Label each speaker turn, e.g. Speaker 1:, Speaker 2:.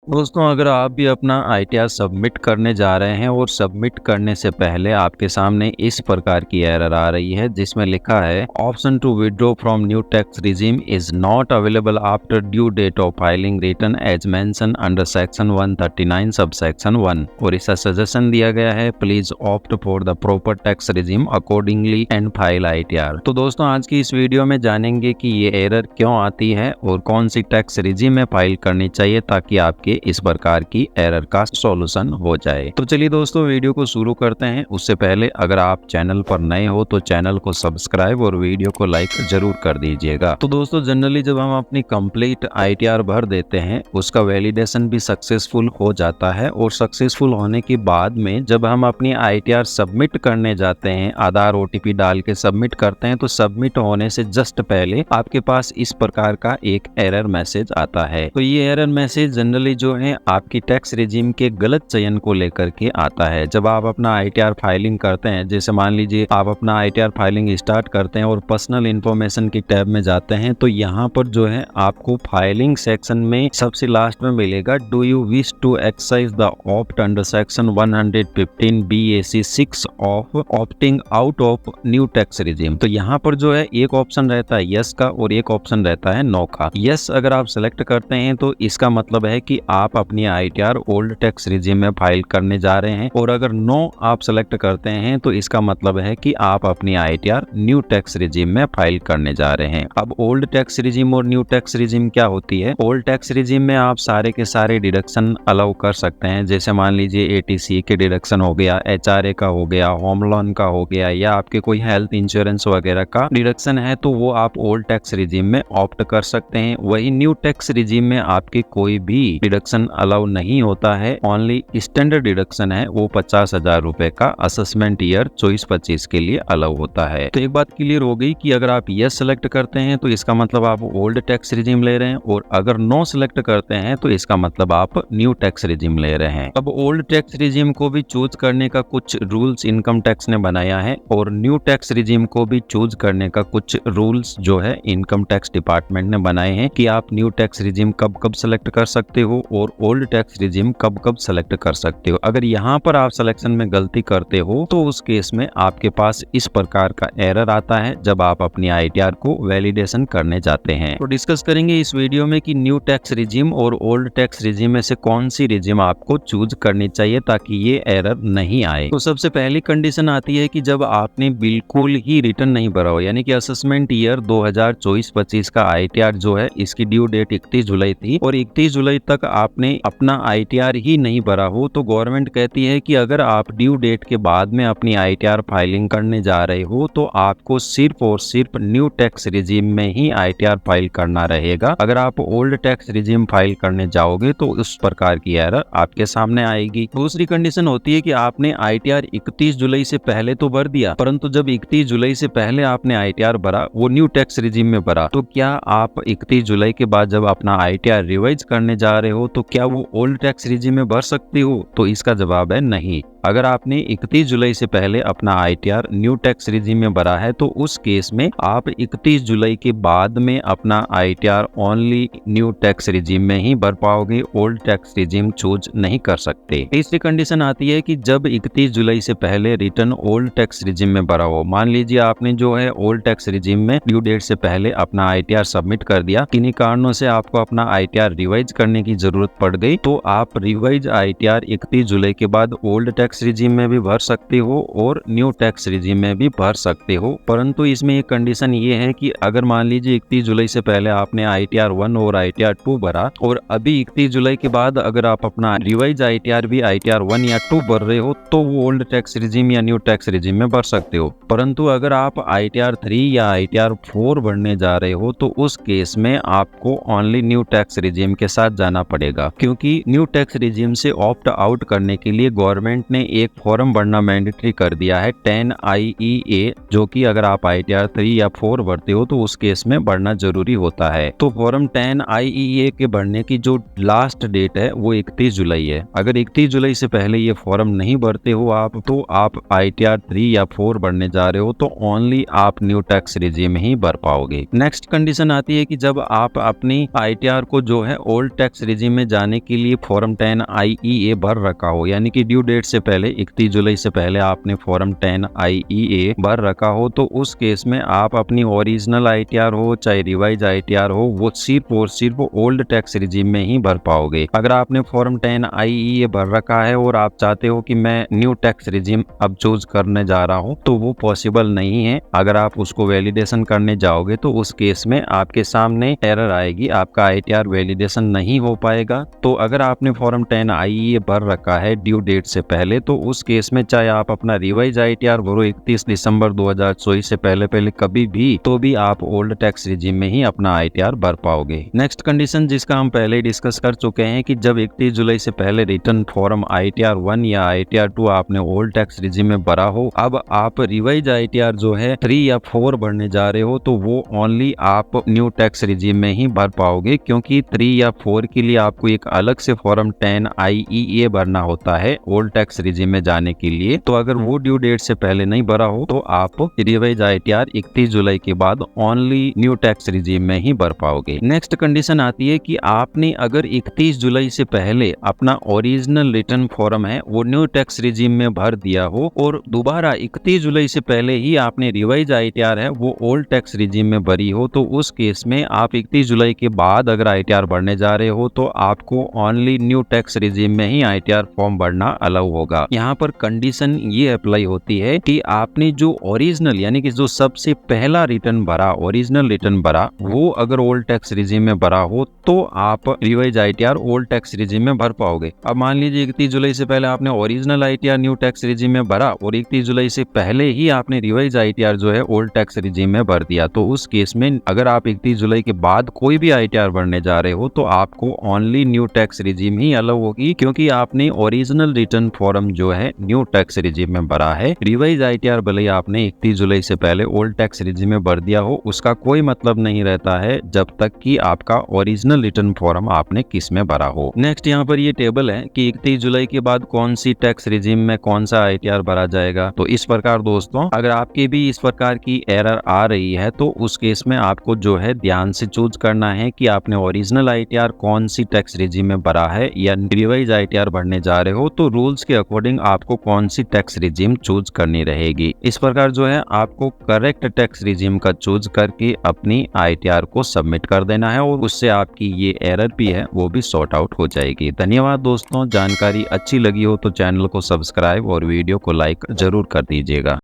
Speaker 1: दोस्तों, अगर आप भी अपना आईटीआर सबमिट करने जा रहे हैं और सबमिट करने से पहले आपके सामने इस प्रकार की एरर आ रही है जिसमें लिखा है option to withdraw from new tax regime is not available after due date of filing return as mention under section 139 subsection 1 और इसका सजेशन दिया गया है please opt for the proper tax regime accordingly and file ITR. तो दोस्तों, आज की इस वीडियो में जानेंगे कि ये एरर क्यों आती है और कौन सी टैक्स रिजीम में फाइल करनी चाहिए ताकि आपके इस प्रकार की एरर का सॉल्यूशन हो जाए। तो चलिए दोस्तों, वीडियो को शुरू करते हैं। उससे पहले अगर आप चैनल पर नए हो तो चैनल को सब्सक्राइब और वीडियो को लाइक जरूर कर दीजिएगा। तो दोस्तों, जनरली जब हम अपनी कंप्लीट आईटीआर भर देते हैं उसका वैलिडेशन भी सक्सेसफुल हो जाता है और सक्सेसफुल होने के बाद में जब हम अपनी आईटीआर सबमिट करने जाते हैं, आधार ओटीपी डाल के सबमिट करते हैं, तो सबमिट होने से जस्ट पहले आपके पास इस प्रकार का एक एरर मैसेज आता है। तो ये एरर मैसेज जनरली जो है आपकी टैक्स रिजीम के गलत चयन को लेकर के आता है। जब आप अपना आईटीआर फाइलिंग करते हैं, जैसे मान लीजिए आप अपना आईटीआर फाइलिंग स्टार्ट करते हैं और पर्सनल इन्फॉर्मेशन की टैब में जाते हैं, तो यहाँ पर जो है आपको फाइलिंग सेक्शन में सबसे लास्ट में मिलेगा do you wish to exercise the opt under section 115 BAC 6 of opting out of new tax regime. तो यहाँ पर जो है एक ऑप्शन रहता है यस का और एक ऑप्शन रहता है नो का। यस अगर आप सेलेक्ट करते हैं तो इसका मतलब है कि आप अपनी आईटीआर ओल्ड टैक्स रिजीम में फाइल करने जा रहे हैं और अगर नो आप सेलेक्ट करते हैं तो इसका मतलब है कि आप अपनी आईटीआर न्यू टैक्स रिजीम में फाइल करने जा रहे हैं। अब ओल्ड टैक्स रिजीम और न्यू टैक्स रिजीम क्या होती है? ओल्ड टैक्स रिजीम में आप सारे के सारे डिडक्शन अलाउ कर सकते हैं, जैसे मान लीजिए एटीसी के डिडक्शन हो गया, एचआरए का हो गया, होम लोन का हो गया, या आपके कोई हेल्थ इंश्योरेंस वगैरह का डिडक्शन है तो वो आप ओल्ड टैक्स रिजीम में ऑप्ट कर सकते हैं। वही न्यू टैक्स रिजीम में आपके कोई भी डिडक्शन अलाउ नहीं होता है, ओनली स्टैंडर्ड डिडक्शन है वो 50,000 रुपए का असेसमेंट ईयर 24-25 के लिए अलाउ होता है। तो एक बात क्लियर हो गई कि अगर आप यस सेलेक्ट करते हैं तो इसका मतलब आप ओल्ड टैक्स रिजीम ले रहे हैं और अगर नो सेलेक्ट करते हैं तो इसका मतलब आप न्यू टैक्स रिजीम ले रहे हैं। अब ओल्ड टैक्स रिजीम को भी चूज करने का कुछ रूल्स इनकम टैक्स ने बनाया है और न्यू टैक्स रिजीम को भी चूज करने का कुछ रूल्स जो है इनकम टैक्स डिपार्टमेंट ने बनाए हैं कि आप न्यू टैक्स रिजीम कब कब सेलेक्ट कर सकते हो और ओल्ड टैक्स रिजीम कब कब सेलेक्ट कर सकते हो। अगर यहाँ पर आप सिलेक्शन में गलती करते हो तो उस केस में आपके पास इस प्रकार का एरर आता है जब आप अपनी आईटीआर को वैलिडेशन करने जाते हैं। तो डिस्कस करेंगे इस वीडियो में कि न्यू टैक्स रिजीम और ओल्ड टैक्स रिजीम में से कौन सी रिजीम आपको चूज करनी चाहिए ताकि ये एरर नहीं आए। तो सबसे पहली कंडीशन आती है कि जब आपने बिल्कुल ही रिटर्न नहीं भरा हो, यानी कि असेसमेंट ईयर 2024-25 का आईटीआर जो है इसकी ड्यू डेट 31 जुलाई थी और 31 जुलाई तक आपने अपना आईटीआर ही नहीं भरा हो, तो गवर्नमेंट कहती है कि अगर आप ड्यू डेट के बाद में अपनी आईटीआर फाइलिंग करने जा रहे हो तो आपको सिर्फ और सिर्फ न्यू टैक्स रिजीम में ही आईटीआर फाइल करना रहेगा। अगर आप ओल्ड टैक्स रिजीम फाइल करने जाओगे तो उस प्रकार की एरर आपके सामने आएगी। दूसरी कंडीशन होती है कि आपने आईटीआर 31 जुलाई से पहले तो भर दिया, परंतु जब 31 जुलाई से पहले आपने आईटीआर भरा वो न्यू टैक्स रिजीम में भरा, तो क्या आप 31 जुलाई के बाद जब अपना आईटीआर रिवाइज करने जा रहे हो तो क्या वो ओल्ड टैक्स रिजीम में भर सकते हो? तो इसका जवाब है नहीं। अगर आपने 31 जुलाई से पहले अपना आईटीआर न्यू टैक्स रिजीम में भरा है तो उस केस में आप 31 जुलाई के बाद में अपना ITR only new tax regime में ही भर पाओगे, ओल्ड टैक्स रिजीम चूज नहीं कर सकते। तीसरी कंडीशन आती है कि जब 31 जुलाई से पहले रिटर्न ओल्ड टैक्स रिजीम में भरा हो, मान लीजिए आपने जो है ओल्ड टैक्स रिजीम में ड्यू डेट से पहले अपना आईटीआर सबमिट कर दिया, किन्हीं कारणों से आपको अपना आईटीआर रिवाइज करने की जरूरत पड़ गई, तो आप रिवाइज आईटीआर 31 जुलाई के बाद ओल्ड टैक्स रिजीम में भी भर सकते हो और न्यू टैक्स रिजीम में भी भर सकते हो। परंतु इसमें एक कंडीशन ये है कि अगर मान लीजिए 31 जुलाई से पहले आपने आईटीआर 1 और आईटीआर 2 भरा और अभी 31 जुलाई के बाद अगर आप अपना रिवाइज आईटीआर भी आईटीआर 1 या 2 भर रहे हो तो वो ओल्ड टैक्स रिजीम या न्यू टैक्स रिजीम में भर सकते हो। परंतु अगर आप आईटीआर 3 या आईटीआर 4 भरने जा रहे हो तो उस केस में आपको ओनली न्यू टैक्स रिजीम के साथ जाना पड़ेगा, क्योंकि न्यू टैक्स रिजीम से ऑप्ट आउट करने के लिए गवर्नमेंट ने आपने एक फॉर्म भरना मैंडेटरी कर दिया है 10 IEA, जो कि अगर आप ITR 3 या 4 भरते हो तो उस केस में भरना जरूरी होता है। तो फॉर्म 10 IEA के भरने की जो लास्ट डेट है वो 31 जुलाई है। अगर 31 जुलाई से पहले ये फॉर्म नहीं भरते हो आप, तो आप ITR 3 या 4 भरने जा रहे हो तो ओनली आप न्यू टैक्स रिजीम ही भर पाओगे। नेक्स्ट कंडीशन आती है कि जब आप अपनी ITR को जो है ओल्ड टैक्स रिजीम में जाने के लिए फॉर्म 10 IEA भर रखा हो, यानी कि ड्यू डेट से पहले 31 जुलाई से पहले आपने फॉर्म 10 IEA भर रखा हो, तो उस केस में आप अपनी ओरिजिनल ITR हो चाहे रिवाइज ITR हो, वो सिर्फ और सिर्फ ओल्ड टैक्स रिजीम में ही भर पाओगे। अगर आपने फॉर्म 10 IEA भर रखा है और आप चाहते हो कि मैं न्यू टैक्स रिजीम अब चूज करने जा रहा हूं, तो वो पॉसिबल नहीं है। अगर आप उसको वैलिडेशन करने जाओगे तो उस केस में आपके सामने एरर आएगी, आपका ITR वैलिडेशन नहीं हो पाएगा। तो अगर आपने फॉर्म 10 IEA भर रखा है ड्यू डेट से पहले, तो उस केस में चाहे आप अपना रिवाइज ITR भरो 31 दिसंबर 2024 से पहले कभी भी, तो भी आप ओल्ड टैक्स रिजीम में ही अपना ITR भर पाओगे। नेक्स्ट कंडीशन जिसका हम पहले डिस्कस कर चुके हैं कि जब 31 जुलाई से पहले रिटर्न फॉर्म ITR 1 या ITR 2 आपने ओल्ड टैक्स रिजीम में भरा हो, अब आप रिवाइज ITR जो है 3 या 4 भरने जा रहे हो, तो वो ओनली आप न्यू टैक्स रिजीम में ही भर पाओगे, क्योंकि 3 या 4 के लिए आपको एक अलग से फॉर्म 10 IEA भरना होता है ओल्ड टैक्स रिजीम में जाने के लिए। तो अगर वो ड्यू डेट से पहले नहीं भरा हो तो आप रिवाइज ITR 31 जुलाई के बाद ओनली न्यू टैक्स रिजीम में ही भर पाओगे। नेक्स्ट कंडीशन आती है कि आपने अगर 31 जुलाई से पहले अपना ओरिजिनल रिटर्न फॉर्म है वो न्यू टैक्स रिजीम में भर दिया हो और दोबारा 31 जुलाई से पहले ही आपने रिवाइज ITR है वो ओल्ड टैक्स रिजीम में भरी हो, तो उस केस में आप 31 जुलाई के बाद अगर ITR भरने जा रहे हो तो आपको ओनली न्यू टैक्स रिजीम में ही ITR फॉर्म भरना अलाउ होगा। यहाँ पर कंडीशन ये अप्लाई होती है कि आपने जो ओरिजिनल यानी कि जो सबसे पहला रिटर्न भरा, ओरिजिनल रिटर्न भरा, वो अगर ओल्ड टैक्स रिजीम में भरा हो तो आप revise ITR old tax regime में भर पाओगे। अब मान लीजिए 31 जुलाई से पहले आपने original ITR new tax regime में भरा और 31 जुलाई से पहले ही आपने रिवाइज ITR जो है ओल्ड टैक्स रिजीम में भर दिया, तो उस केस में अगर आप 31 जुलाई के बाद कोई भी ITR भरने जा रहे हो तो आपको ओनली न्यू टैक्स रिजीम ही अलाउ होगी, क्योंकि आपने ओरिजिनल रिटर्न फॉर्म जो है न्यू टैक्स रिजीम में भरा है। रिवाइज ITR भले ही आपने 31 जुलाई से पहले ओल्ड टैक्स रिजीम में भर दिया हो, उसका कोई मतलब नहीं रहता है जब तक कि आपका ओरिजिनल रिटर्न फॉर्म आपने किस में भरा हो। नेक्स्ट यहाँ पर ये टेबल है कि 31 जुलाई के बाद कौन सी टैक्स रिजीम में कौन सा ITR भरा जाएगा। तो इस प्रकार दोस्तों, अगर आपके भी इस प्रकार की एरर आ रही है तो उस केस में आपको जो है ध्यान से चूज करना है कि आपने ओरिजिनल ITR कौन सी टैक्स रिजीम में भरा है या रिवाइज ITR भरने जा रहे हो, तो रूल्स के अकॉर्डिंग आपको कौन सी टैक्स रिजीम चूज करनी रहेगी। इस प्रकार जो है आपको करेक्ट टैक्स रिजीम का चूज करके अपनी ITR को सबमिट कर देना है और उससे आपकी ये एरर भी है वो भी सॉर्ट आउट हो जाएगी। धन्यवाद दोस्तों, जानकारी अच्छी लगी हो तो चैनल को सब्सक्राइब और वीडियो को लाइक जरूर कर दीजिएगा।